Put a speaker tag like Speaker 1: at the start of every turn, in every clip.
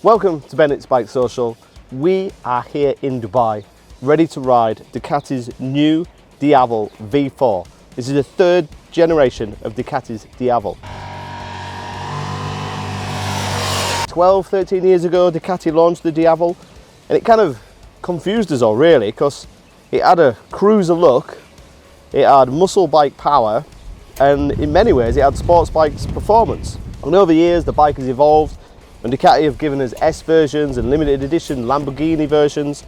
Speaker 1: Welcome to Bennetts BikeSocial. We are here in Dubai, ready to ride Ducati's new Diavel V4. This is the third generation of Ducati's Diavel. 12-13 years ago, Ducati launched the Diavel, and it kind of confused us all really, because it had a cruiser look, it had muscle bike power, and in many ways it had sports bikes performance. And over the years the bike has evolved, and Ducati have given us S versions and limited edition Lamborghini versions,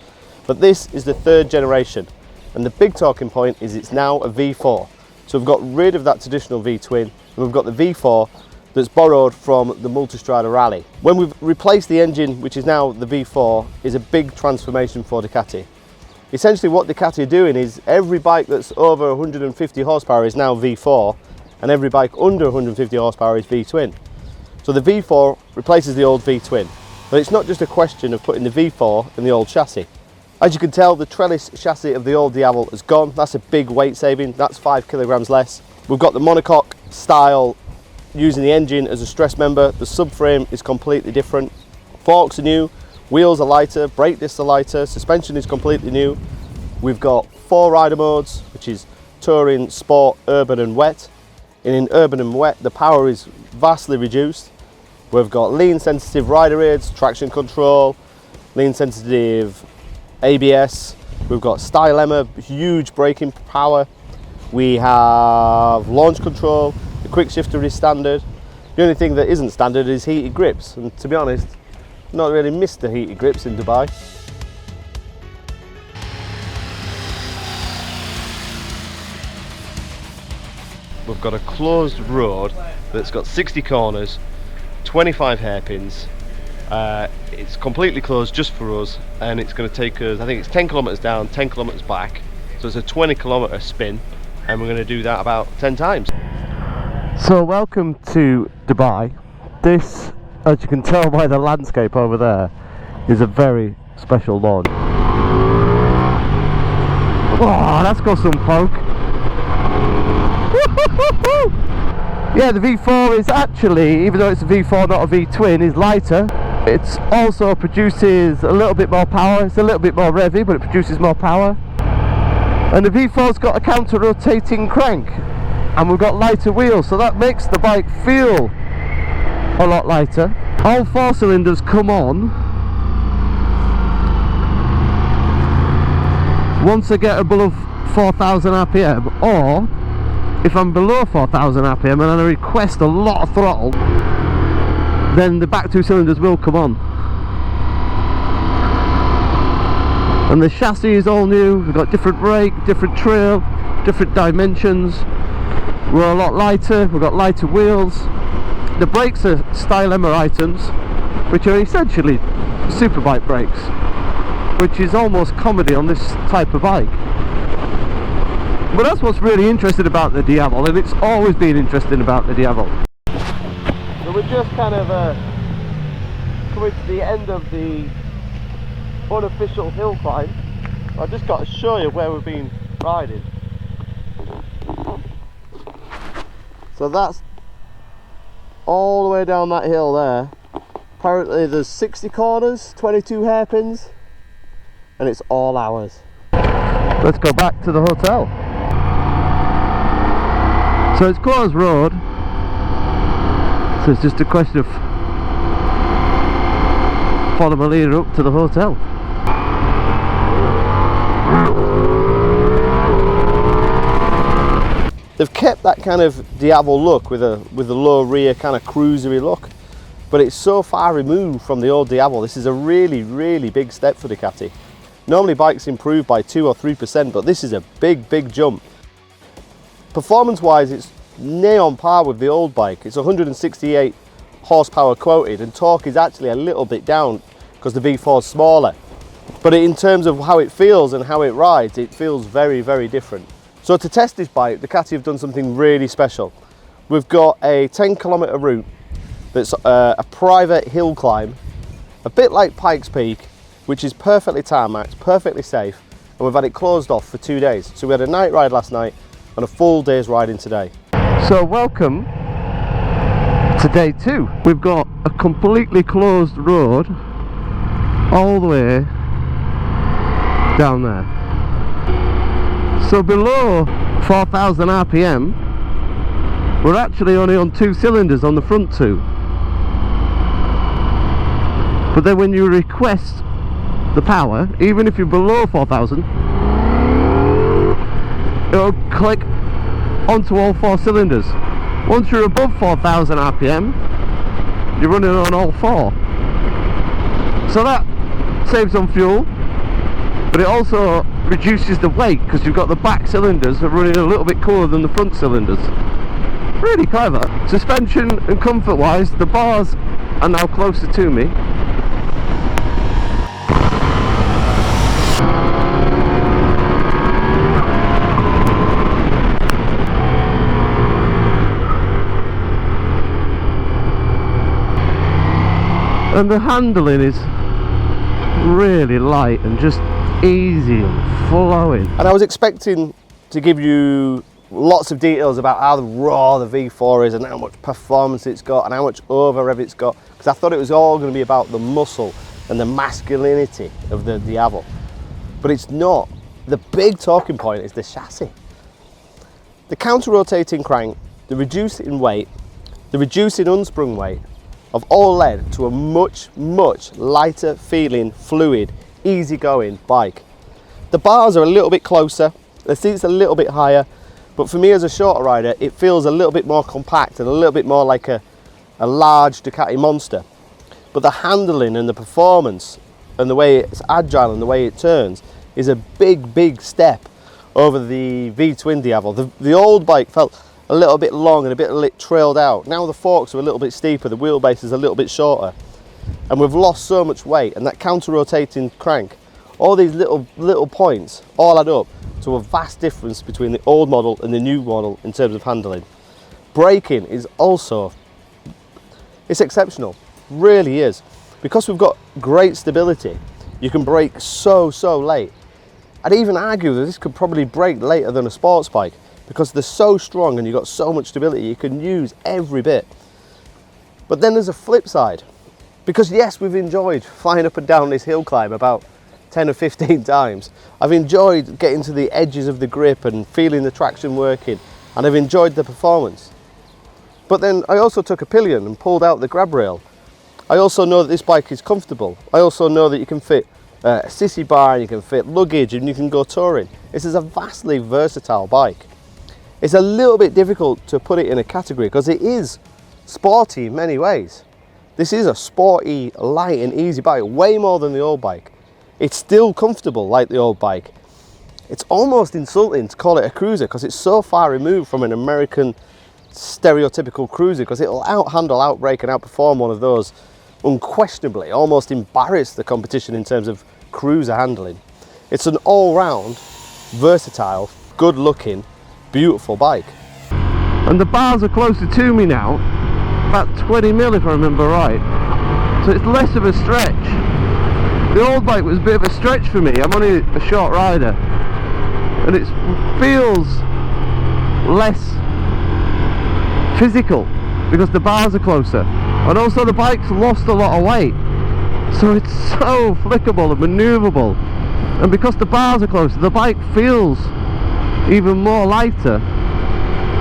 Speaker 1: but this is the third generation, and the big talking point is it's now a V4. So we've got rid of that traditional V-twin, and we've got the V4 that's borrowed from the Multistrada Rally. When we've replaced the engine, which is now the V4, is a big transformation for Ducati. Essentially what Ducati are doing is every bike that's over 150 horsepower is now V4, and every bike under 150 horsepower is V-twin. So the V4 replaces the old V-twin, but it's not just a question of putting the V4 in the old chassis. As you can tell, the trellis chassis of the old Diavel has gone. That's a big weight saving, that's 5 kilograms less. We've got the monocoque style using the engine as a stress member. The subframe is completely different. Forks are new, wheels are lighter, brake discs are lighter, suspension is completely new. We've got 4 rider modes, which is touring, sport, urban and wet. And in urban and wet, the power is vastly reduced. We've got lean sensitive rider aids, traction control, lean sensitive ABS. We've got stylemma, huge braking power. We have launch control. The quick shifter is standard. The only thing that isn't standard is heated grips, and to be honest, not really missed the heated grips in Dubai. We've got a closed road that's got 60 corners, 25 hairpins. It's completely closed just for us, and it's going to take us, I think it's 10 kilometers down, 10 kilometers back. So it's a 20 kilometer spin, and we're going to do that about 10 times. So welcome to Dubai. This, as you can tell by the landscape over there, is a very special launch. Oh, that's got some poke. Yeah, the V4 is actually, even though it's a V4 not a V-twin, is lighter. It also produces a little bit more power. It's a little bit more revvy, but it produces more power. And the V4's got a counter-rotating crank, and we've got lighter wheels, so that makes the bike feel a lot lighter. All 4 cylinders come on once I get above 4,000 RPM, or if I'm below 4,000 RPM and I request a lot of throttle, then the back 2 cylinders will come on. And the chassis is all new. We've got different brake, different trail, different dimensions. We're a lot lighter, we've got lighter wheels. The brakes are stylemma items, which are essentially superbike brakes, which is almost comedy on this type of bike. But that's what's really interesting about the Diavel, and it's always been interesting about the Diavel. So we're just kind of coming to the end of the unofficial hill climb. I've just got to show you where we've been riding. So that's all the way down that hill there. Apparently there's 60 corners, 22 hairpins, and it's all ours. Let's go back to the hotel. So it's closed road, so it's just a question of follow my leader up to the hotel. They've kept that kind of Diavel look with a low rear kind of cruisery look, but it's so far removed from the old Diavel. This is a really big step for Ducati. Normally bikes improve by 2 or 3%, but this is a big jump. Performance wise, it's near on par with the old bike. It's 168 horsepower quoted, and torque is actually a little bit down because the V4 is smaller. But in terms of how it feels and how it rides, it feels very different. So to test this bike, Ducati have done something really special. We've got a 10 kilometer route that's a private hill climb, a bit like Pikes Peak, which is perfectly tarmacked, perfectly safe, and we've had it closed off for 2 days. So we had a night ride last night and a full day's riding today. So welcome to day 2. We've got a completely closed road all the way down there. So below 4,000 RPM, we're actually only on 2 cylinders on the front two. But then when you request the power, even if you're below 4,000, it'll click onto all 4 cylinders. Once you're above 4,000 RPM, you're running on all 4. So that saves on fuel, but it also reduces the weight because you've got the back cylinders are running a little bit cooler than the front cylinders. Really clever. Suspension and comfort wise, the bars are now closer to me. And the handling is really light and just easy and flowing. And I was expecting to give you lots of details about how raw the V4 is and how much performance it's got and how much over rev it's got, because I thought it was all going to be about the muscle and the masculinity of the Diavel, but it's not. The big talking point is the chassis. The counter-rotating crank, the reduce in weight, the reduce in unsprung weight have all led to a much lighter feeling, fluid, easy-going bike. The bars are a little bit closer, the seat's a little bit higher, but for me as a shorter rider, it feels a little bit more compact and a little bit more like a large Ducati Monster. But the handling and the performance and the way it's agile and the way it turns is a big step over the V-twin Diavel. The old bike felt a little bit long and a bit trailed out. Now the forks are a little bit steeper, the wheelbase is a little bit shorter, and we've lost so much weight, and that counter-rotating crank, all these little points all add up to a vast difference between the old model and the new model in terms of handling. Braking is also, it's exceptional, really is. Because we've got great stability, you can brake so late. I'd even argue that this could probably brake later than a sports bike, because they're so strong and you've got so much stability, you can use every bit. But then there's a flip side, because yes, we've enjoyed flying up and down this hill climb about 10 or 15 times. I've enjoyed getting to the edges of the grip and feeling the traction working, and I've enjoyed the performance. But then I also took a Pillion and pulled out the grab rail. I also know that this bike is comfortable. I also know that you can fit a sissy bar, and you can fit luggage, and you can go touring. This is a vastly versatile bike. It's a little bit difficult to put it in a category because it is sporty in many ways. This is a sporty, light and easy bike, way more than the old bike. It's still comfortable like the old bike. It's almost insulting to call it a cruiser because it's so far removed from an American stereotypical cruiser, because it'll out-handle, out-brake and outperform one of those unquestionably, almost embarrass the competition in terms of cruiser handling. It's an all-round, versatile, good-looking, beautiful bike. And the bars are closer to me now, about 20 mil if I remember right, so it's less of a stretch. The old bike was a bit of a stretch for me. I'm only a short rider, and it feels less physical because the bars are closer, and also the bike's lost a lot of weight, so it's so flickable and manoeuvrable, and because the bars are closer, the bike feels even more lighter,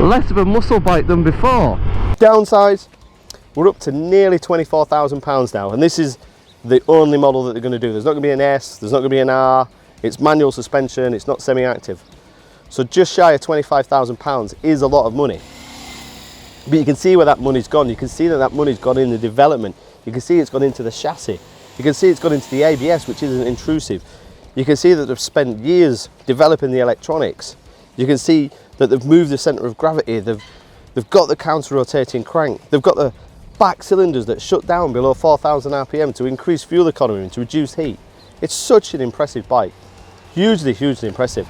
Speaker 1: less of a muscle bike than before. Downsides, we're up to nearly £24,000 now, and this is the only model that they're going to do. There's not going to be an S, there's not going to be an R, it's manual suspension, it's not semi-active. So just shy of £25,000 is a lot of money. But you can see where that money's gone. You can see that that money's gone in the development. You can see it's gone into the chassis. You can see it's gone into the ABS, which isn't intrusive. You can see that they've spent years developing the electronics. You can see that they've moved the centre of gravity. They've got the counter-rotating crank. They've got the back cylinders that shut down below 4,000 RPM to increase fuel economy and to reduce heat. It's such an impressive bike. Hugely impressive.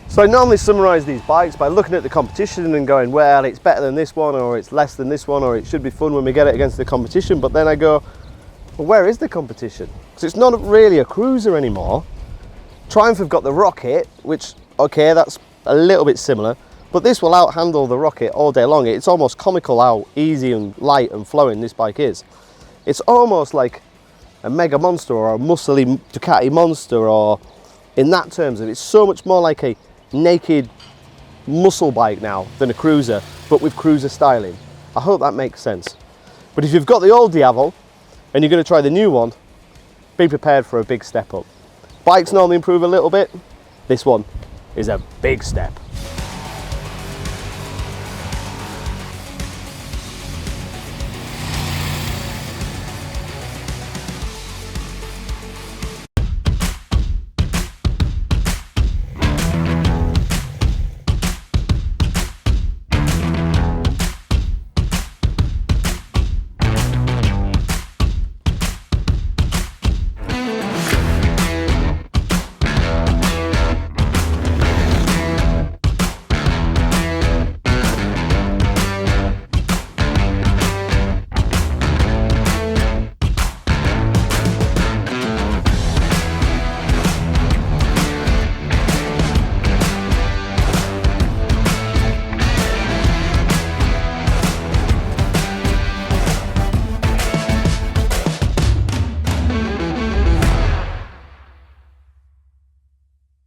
Speaker 1: So I normally summarise these bikes by looking at the competition and going, well, it's better than this one, or it's less than this one, or it should be fun when we get it against the competition. But then I go, well, where is the competition? Because it's not really a cruiser anymore. Triumph have got the Rocket, which, okay, that's a little bit similar, but this will out-handle the Rocket all day long. It's almost comical how easy and light and flowing this bike is. It's almost like a mega monster or a muscly Ducati monster, or in that terms, and it's so much more like a naked muscle bike now than a cruiser, but with cruiser styling. I hope that makes sense. But if you've got the old Diavel and you're going to try the new one, be prepared for a big step up. Bikes normally improve a little bit. This one is a big step.